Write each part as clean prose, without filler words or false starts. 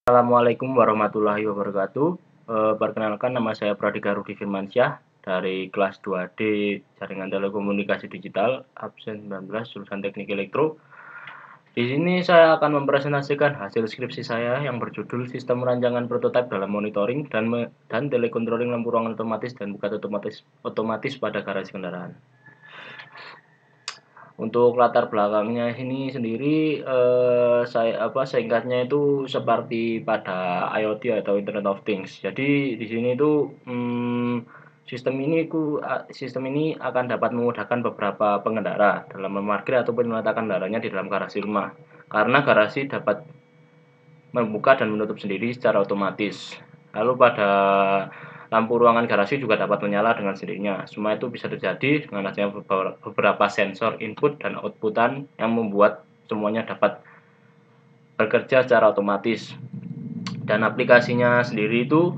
Assalamualaikum warahmatullahi wabarakatuh. Perkenalkan, nama saya Pradika Rudi Firmansyah dari kelas 2D Jaringan Telekomunikasi Digital, absen 19, jurusan Teknik Elektro. Di sini saya akan mempresentasikan hasil skripsi saya yang berjudul Sistem Rancangan Prototipe dalam Monitoring dan Telecontrolling Lampu Ruangan Otomatis dan Buka Otomatis pada Garasi Kendaraan. Untuk latar belakangnya ini sendiri, singkatnya itu seperti pada IoT atau Internet of Things. Jadi di sini itu sistem ini akan dapat memudahkan beberapa pengendara dalam memarkir ataupun meletakkan kendaraannya di dalam garasi rumah. Karena garasi dapat membuka dan menutup sendiri secara otomatis. Lalu pada lampu ruangan garasi juga dapat menyala dengan sendirinya. Semua itu bisa terjadi dengan adanya beberapa sensor input dan outputan yang membuat semuanya dapat bekerja secara otomatis. Dan aplikasinya sendiri itu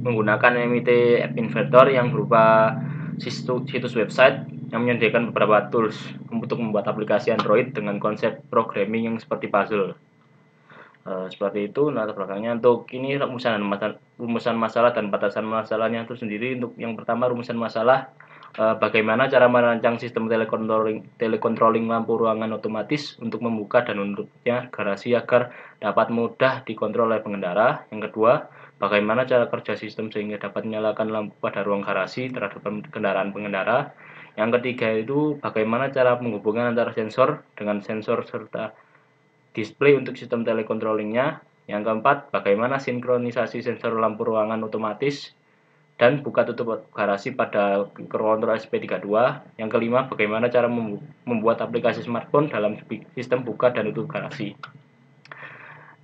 menggunakan MIT App Inventor yang berupa situs website yang menyediakan beberapa tools untuk membuat aplikasi Android dengan konsep programming yang seperti puzzle. Seperti itu latar belakangnya. Untuk ini rumusan masalah dan batasan masalahnya itu sendiri. Untuk yang pertama, rumusan masalah, bagaimana cara merancang sistem telecontrolling lampu ruangan otomatis untuk membuka dan menutupnya garasi agar dapat mudah dikontrol oleh pengendara. Yang kedua, bagaimana cara kerja sistem sehingga dapat menyalakan lampu pada ruang garasi terhadap kendaraan pengendara. Yang ketiga itu bagaimana cara menghubungkan antara sensor dengan sensor serta display untuk sistem telecontrollingnya. Yang keempat, bagaimana sinkronisasi sensor lampu ruangan otomatis dan buka tutup garasi pada microcontroller SP32. Yang kelima, bagaimana cara membuat aplikasi smartphone dalam sistem buka dan tutup garasi.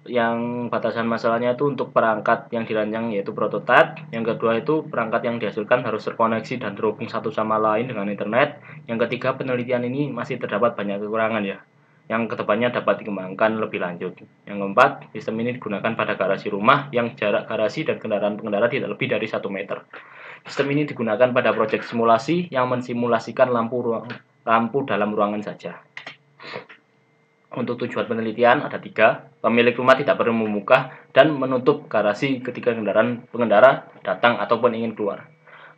Yang batasan masalahnya itu untuk perangkat yang dirancang yaitu prototipe. Yang kedua itu perangkat yang dihasilkan harus terkoneksi dan terhubung satu sama lain dengan internet. Yang ketiga, penelitian ini masih terdapat banyak kekurangan yang kedepannya dapat dikembangkan lebih lanjut. Yang keempat, sistem ini digunakan pada garasi rumah yang jarak garasi dan kendaraan pengendara tidak lebih dari 1 meter. Sistem ini digunakan pada proyek simulasi yang mensimulasikan lampu dalam ruangan saja. Untuk tujuan penelitian ada 3. Pemilik rumah tidak perlu membuka dan menutup garasi ketika pengendara datang ataupun ingin keluar.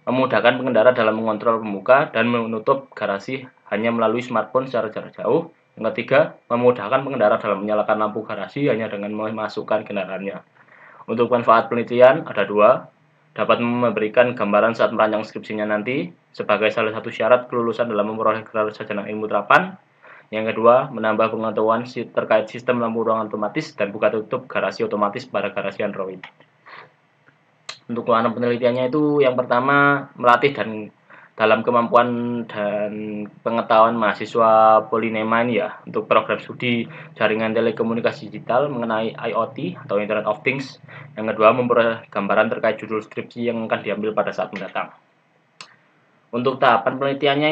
Memudahkan pengendara dalam mengontrol pembuka dan menutup garasi hanya melalui smartphone secara jarak jauh. Yang ketiga, memudahkan pengendara dalam menyalakan lampu garasi hanya dengan memasukkan kendaraannya. Untuk manfaat penelitian ada 2. Dapat memberikan gambaran saat merancang skripsinya nanti sebagai salah satu syarat kelulusan dalam memperoleh gelar sarjana ilmu terapan. Yang kedua, menambah pengetahuan terkait sistem lampu ruangan otomatis dan buka tutup garasi otomatis pada garasi Android. Untuk kewenangan penelitiannya itu yang pertama, melatih dan dalam kemampuan dan pengetahuan mahasiswa Polinema ini untuk program studi jaringan telekomunikasi digital mengenai IoT atau Internet of Things. Yang kedua, memperoleh gambaran terkait judul skripsi yang akan diambil pada saat mendatang. Untuk tahapan penelitiannya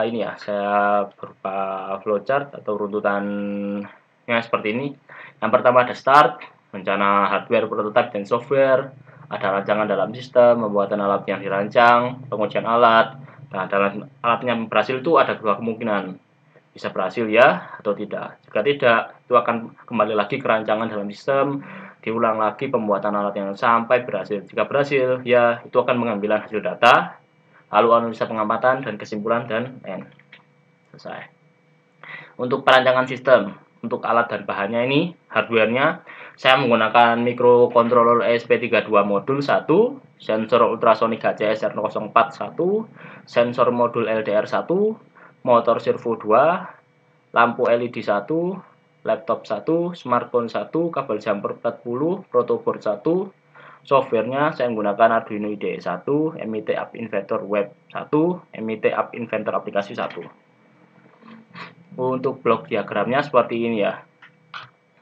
ini saya berupa flowchart atau runtutannya seperti ini. Yang pertama ada start, rencana hardware, prototipe, dan software. Ada rancangan dalam sistem, pembuatan alat yang dirancang, pengujian alat. Nah, dalam alatnya berhasil itu ada 2 kemungkinan. Bisa berhasil ya atau tidak. Jika tidak, itu akan kembali lagi ke rancangan dalam sistem, diulang lagi pembuatan alat yang sampai berhasil. Jika berhasil, ya itu akan mengambil hasil data, lalu analisa pengamatan dan kesimpulan dan end. Selesai. Untuk perancangan sistem, untuk alat dan bahannya ini, hardware-nya saya menggunakan microcontroller ESP32 modul 1, sensor ultrasonic HCS R041, sensor modul LDR1, motor servo 2, lampu LED 1, laptop 1, smartphone 1, kabel jumper 40, protoboard 1, softwarenya saya menggunakan Arduino IDE 1, MIT App Inventor Web 1, MIT App Inventor Aplikasi 1. Untuk blok diagramnya seperti ini ya.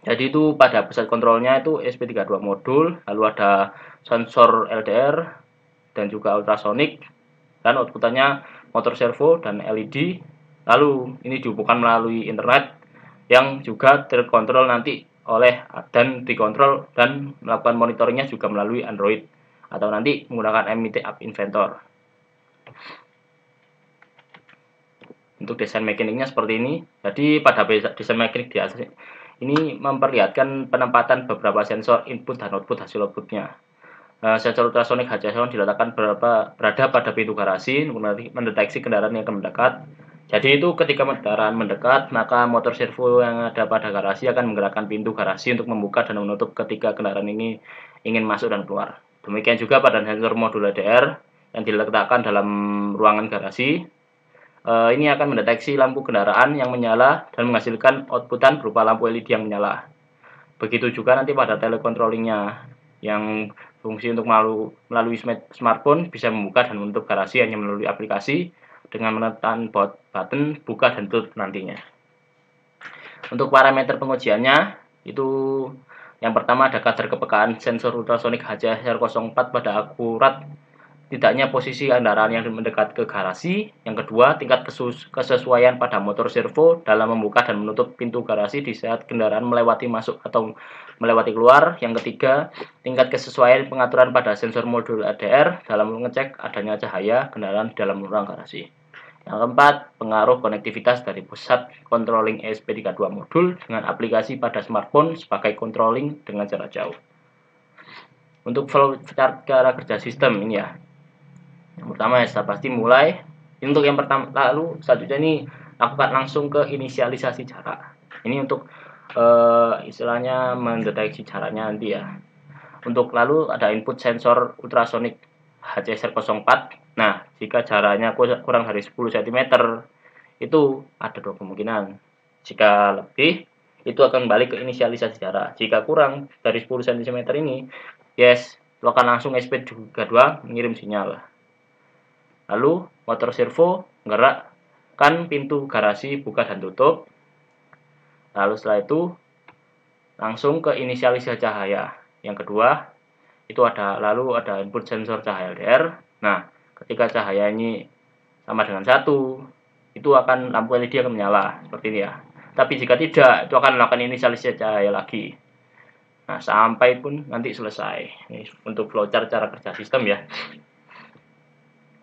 Jadi itu pada pusat kontrolnya itu ESP32 modul, lalu ada sensor LDR dan juga ultrasonic, dan outputannya motor servo dan LED. Lalu ini dihubungkan melalui internet yang juga terkontrol nanti dan dikontrol dan melakukan monitoringnya juga melalui Android atau nanti menggunakan MIT App Inventor. Untuk desain mekaniknya seperti ini. Jadi pada desain mekanik ini memperlihatkan penempatan beberapa sensor input dan output hasil outputnya. Sensor ultrasonik HCS diletakkan berada pada pintu garasi mendeteksi kendaraan yang akan mendekat. Jadi itu ketika kendaraan mendekat, maka motor servo yang ada pada garasi akan menggerakkan pintu garasi untuk membuka dan menutup ketika kendaraan ini ingin masuk dan keluar. Demikian juga pada sensor modul LDR yang diletakkan dalam ruangan garasi. Ini akan mendeteksi lampu kendaraan yang menyala dan menghasilkan outputan berupa lampu LED yang menyala. Begitu juga nanti pada telecontrollingnya yang fungsi untuk melalui smartphone bisa membuka dan menutup garasi hanya melalui aplikasi dengan menekan button buka dan tutup nantinya. Untuk parameter pengujiannya itu yang pertama ada kadar kepekaan sensor ultrasonik HCSR04 pada akurat tidaknya posisi kendaraan yang mendekat ke garasi. Yang kedua, tingkat kesesuaian pada motor servo dalam membuka dan menutup pintu garasi di saat kendaraan melewati masuk atau melewati keluar. Yang ketiga, tingkat kesesuaian pengaturan pada sensor modul ADR dalam mengecek adanya cahaya kendaraan di dalam ruang garasi. Yang keempat, pengaruh konektivitas dari pusat controlling ESP32 modul dengan aplikasi pada smartphone sebagai controlling dengan jarak jauh. Untuk flowchart cara kerja sistem ini ya. Yang pertama ya sudah pasti mulai. Untuk yang pertama, lalu selanjutnya ini lakukan langsung ke inisialisasi jarak. Ini untuk istilahnya mendeteksi jaraknya nanti ya. Untuk lalu ada input sensor ultrasonik HCSR04. Nah, jika jaraknya kurang dari 10 cm, itu ada dua kemungkinan. Jika lebih, itu akan balik ke inisialisasi jarak. Jika kurang dari 10 cm ini, yes, itu akan langsung SP32 mengirim sinyal. Lalu motor servo menggerakkan pintu garasi buka dan tutup. Lalu setelah itu langsung ke inisialisasi cahaya. Yang kedua itu ada input sensor cahaya LDR. Nah, ketika cahaya ini sama dengan 1, itu akan lampu LED akan menyala seperti ini ya. Tapi jika tidak, itu akan melakukan inisialisasi cahaya lagi. Nah, sampai pun nanti selesai. Ini untuk flowchart cara kerja sistem ya.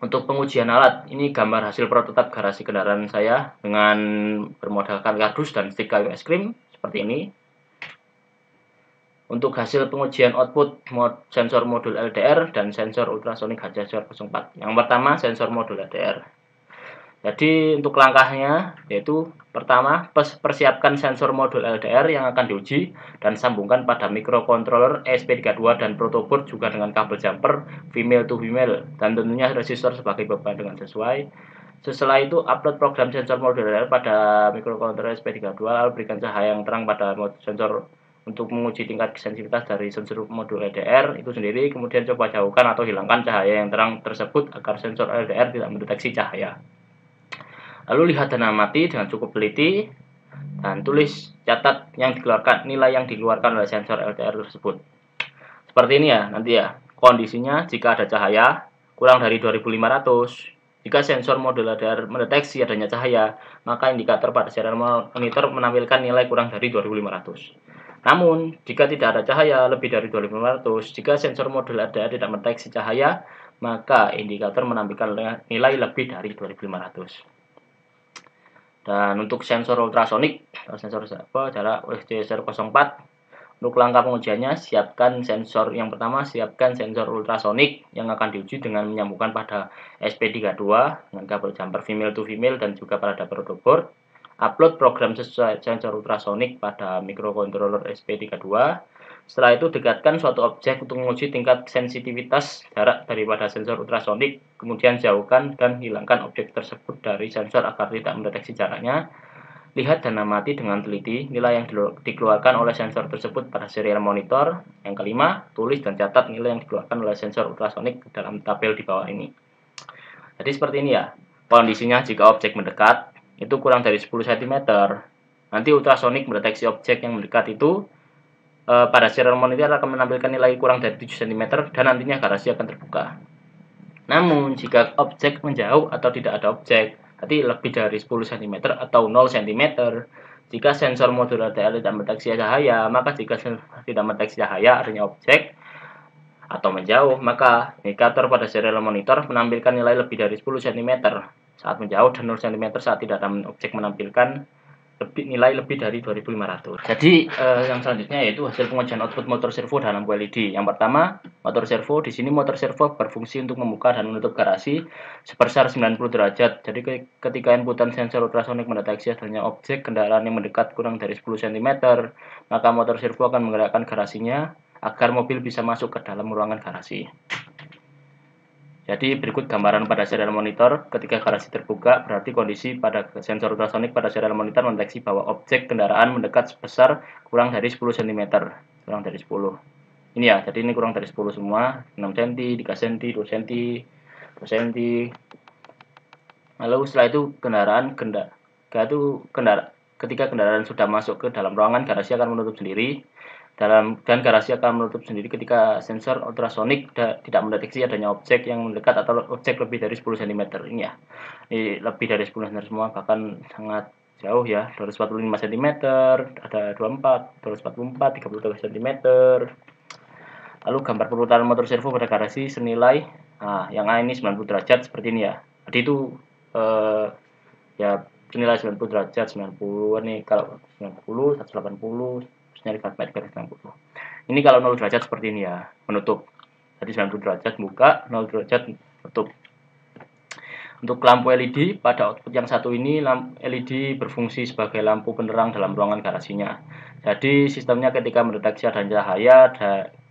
Untuk pengujian alat, ini gambar hasil prototipe garasi kendaraan saya dengan bermodalkan kardus dan stik kayu es krim seperti ini. Untuk hasil pengujian output sensor modul LDR dan sensor ultrasonik HCSR04. Yang pertama sensor modul LDR. Jadi untuk langkahnya yaitu pertama persiapkan sensor modul LDR yang akan diuji dan sambungkan pada microcontroller ESP32 dan protoboard juga dengan kabel jumper female to female dan tentunya resistor sebagai beban dengan sesuai. Setelah itu upload program sensor modul LDR pada microcontroller ESP32 lalu berikan cahaya yang terang pada sensor untuk menguji tingkat sensitivitas dari sensor modul LDR itu sendiri, kemudian coba jauhkan atau hilangkan cahaya yang terang tersebut agar sensor LDR tidak mendeteksi cahaya. Lalu lihat dan amati dengan cukup teliti dan tulis catat nilai yang dikeluarkan oleh sensor LDR tersebut. Seperti ini ya nanti ya. Kondisinya jika ada cahaya kurang dari 2500, jika sensor modul LDR mendeteksi adanya cahaya, maka indikator pada serial monitor menampilkan nilai kurang dari 2500. Namun, jika tidak ada cahaya lebih dari 2500, jika sensor modul LDR tidak mendeteksi cahaya, maka indikator menampilkan nilai lebih dari 2500. Dan untuk sensor ultrasonik, sensor jarak HCSR04, untuk langkah pengujiannya siapkan sensor yang pertama, siapkan sensor ultrasonik yang akan diuji dengan menyambungkan pada SP32 dengan kabel jumper female to female dan juga pada protoboard. Upload program sesuai sensor ultrasonik pada microcontroller SP32. Setelah itu dekatkan suatu objek untuk menguji tingkat sensitivitas jarak daripada sensor ultrasonik, kemudian jauhkan dan hilangkan objek tersebut dari sensor agar tidak mendeteksi jaraknya. Lihat dan amati dengan teliti nilai yang dikeluarkan oleh sensor tersebut pada serial monitor. Yang kelima, tulis dan catat nilai yang dikeluarkan oleh sensor ultrasonik dalam tabel di bawah ini. Jadi seperti ini ya, kondisinya jika objek mendekat itu kurang dari 10 cm, nanti ultrasonik mendeteksi objek yang mendekat itu pada serial monitor akan menampilkan nilai kurang dari 7 cm dan nantinya garasi akan terbuka. Namun jika objek menjauh atau tidak ada objek, berarti lebih dari 10 cm atau 0 cm, jika sensor modul LDR tidak mendeteksi cahaya, maka jika tidak mendeteksi cahaya adanya objek atau menjauh, maka indikator pada serial monitor menampilkan nilai lebih dari 10 cm saat menjauh dan 0 cm saat tidak ada objek menampilkan nilai lebih dari 2.500. Jadi yang selanjutnya yaitu hasil pengujian output motor servo dan lampu LED. Yang pertama, motor servo. Di sini motor servo berfungsi untuk membuka dan menutup garasi sebesar 90 derajat. Jadi ketika inputan sensor ultrasonik mendeteksi adanya objek kendaraan yang mendekat kurang dari 10 cm, maka motor servo akan menggerakkan garasinya agar mobil bisa masuk ke dalam ruangan garasi. Jadi berikut gambaran pada serial monitor. Ketika garasi terbuka, berarti kondisi pada sensor ultrasonik pada serial monitor mendeteksi bahwa objek kendaraan mendekat sebesar kurang dari 10 cm. Kurang dari 10. Ini ya, jadi ini kurang dari 10 semua. 6 cm, 3 cm, 2 cm, 2 cm. Lalu setelah itu ketika kendaraan sudah masuk ke dalam ruangan, garasi akan menutup sendiri. Dan garasi akan menutup sendiri ketika sensor ultrasonik tidak mendeteksi adanya objek yang mendekat atau objek lebih dari 10 cm. Ini ya, ini lebih dari 10 cm semua, bahkan sangat jauh ya, 245 cm, ada 24, 244, 33 cm. Lalu gambar perputaran motor servo pada garasi senilai, yang A ini 90 derajat seperti ini ya. Jadi itu ya senilai 90 derajat, 90 nih, kalau 90, 180, nyari garis 60. Ini kalau 0 derajat seperti ini ya, menutup. Jadi 90 derajat buka, 0 derajat tutup. Untuk lampu LED, pada output yang satu ini LED berfungsi sebagai lampu penerang dalam ruangan garasinya. Jadi sistemnya ketika mendeteksi adanya cahaya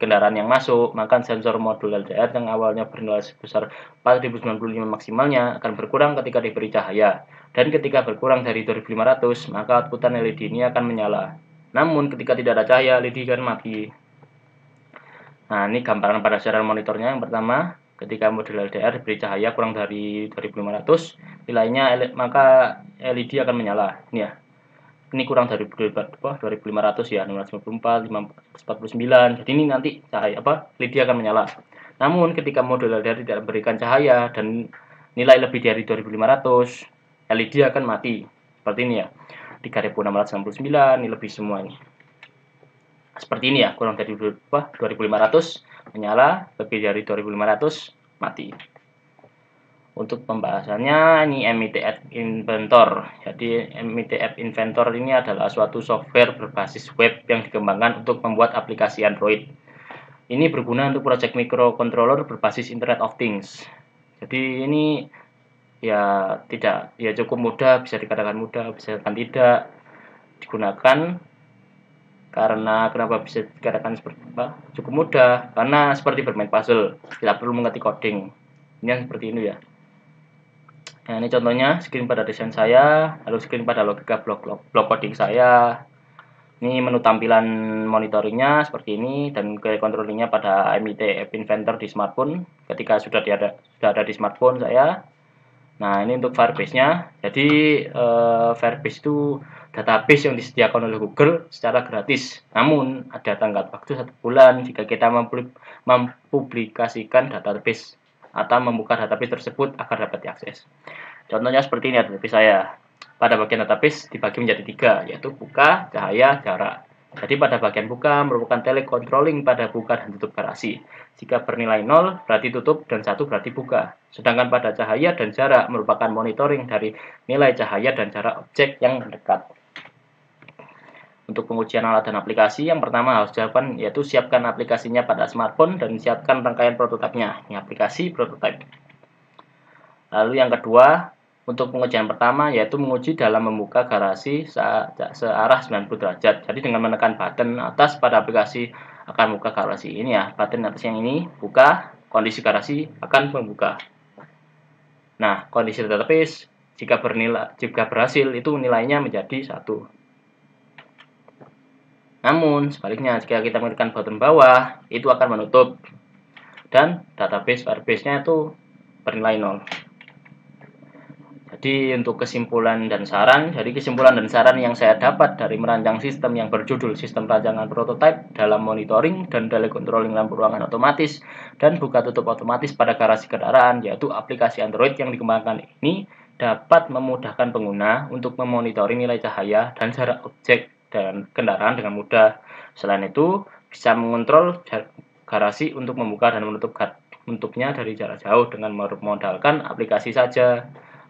kendaraan yang masuk, maka sensor modul LDR yang awalnya bernilai sebesar 4095 maksimalnya akan berkurang ketika diberi cahaya. Dan ketika berkurang dari 2500, maka outputan LED ini akan menyala. Namun ketika tidak ada cahaya, LED akan mati. Nah, ini gambaran pada serial monitornya. Yang pertama, ketika modul LDR diberi cahaya kurang dari 2500, nilainya maka LED akan menyala. Ini ya. Ini kurang dari 2500 ya, 694, 549. Jadi ini nanti cahaya LED akan menyala. Namun ketika modul LDR tidak memberikan cahaya dan nilai lebih dari 2500, LED akan mati. Seperti ini ya. 3669, ini lebih semua ini. Seperti ini ya, kurang dari 2500 menyala, lebih dari 2500 mati. Untuk pembahasannya, ini MIT App Inventor. Jadi MIT App Inventor ini adalah suatu software berbasis web yang dikembangkan untuk membuat aplikasi Android. Ini berguna untuk project microcontroller berbasis Internet of Things. Jadi ini ya cukup mudah, bisa dikatakan mudah, bisa dikatakan tidak digunakan. Karena kenapa bisa dikatakan seperti cukup mudah, karena seperti bermain puzzle, tidak perlu mengerti coding. Ini seperti ini ya. Nah, ini contohnya screen pada desain saya, lalu screen pada logika blok coding saya. Ini menu tampilan monitoringnya seperti ini, dan ke controllingnya pada MIT App Inventor di smartphone. Ketika sudah ada di smartphone saya. Nah, ini untuk Firebase-nya. Jadi Firebase itu database yang disediakan oleh Google secara gratis. Namun ada tenggat waktu 1 bulan jika kita mempublikasikan database atau membuka database tersebut agar dapat diakses. Contohnya seperti ini database saya. Pada bagian database dibagi menjadi 3, yaitu buka, cahaya, jarak. Jadi pada bagian buka merupakan telecontrolling pada buka dan tutup garasi. Jika bernilai 0 berarti tutup dan 1 berarti buka. Sedangkan pada cahaya dan jarak merupakan monitoring dari nilai cahaya dan jarak objek yang mendekat. Untuk pengujian alat dan aplikasi, yang pertama harus dilakukan yaitu siapkan aplikasinya pada smartphone dan siapkan rangkaian prototipenya. Ini aplikasi prototipe. Lalu yang kedua, untuk pengujian pertama yaitu menguji dalam membuka garasi searah 90 derajat. Jadi dengan menekan button atas pada aplikasi akan buka garasi. Ini ya, button atas yang ini buka, kondisi garasi akan membuka. Nah, kondisi database jika berhasil itu nilainya menjadi 1. Namun sebaliknya jika kita menekan button bawah itu akan menutup dan database Firebase-nya itu bernilai 0. Jadi untuk kesimpulan dan saran, yang saya dapat dari merancang sistem yang berjudul Sistem Rancangan Prototipe dalam monitoring dan telecontrolling lampu ruangan otomatis dan buka tutup otomatis pada garasi kendaraan, yaitu aplikasi Android yang dikembangkan ini dapat memudahkan pengguna untuk memonitoring nilai cahaya dan jarak objek dan kendaraan dengan mudah. Selain itu, bisa mengontrol garasi untuk membuka dan menutupnya dari jarak jauh dengan memodalkan aplikasi saja.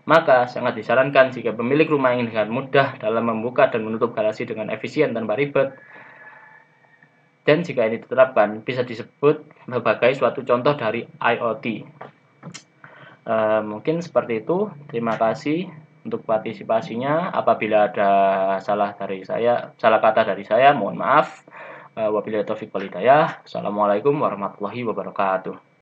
Maka sangat disarankan jika pemilik rumah ingin dengan mudah dalam membuka dan menutup garasi dengan efisien tanpa ribet. Dan jika ini diterapkan, bisa disebut sebagai suatu contoh dari IoT. Mungkin seperti itu. Terima kasih untuk partisipasinya. Apabila ada salah kata dari saya, mohon maaf. Wabillahi taufiq wal hidayah. Assalamualaikum warahmatullahi wabarakatuh.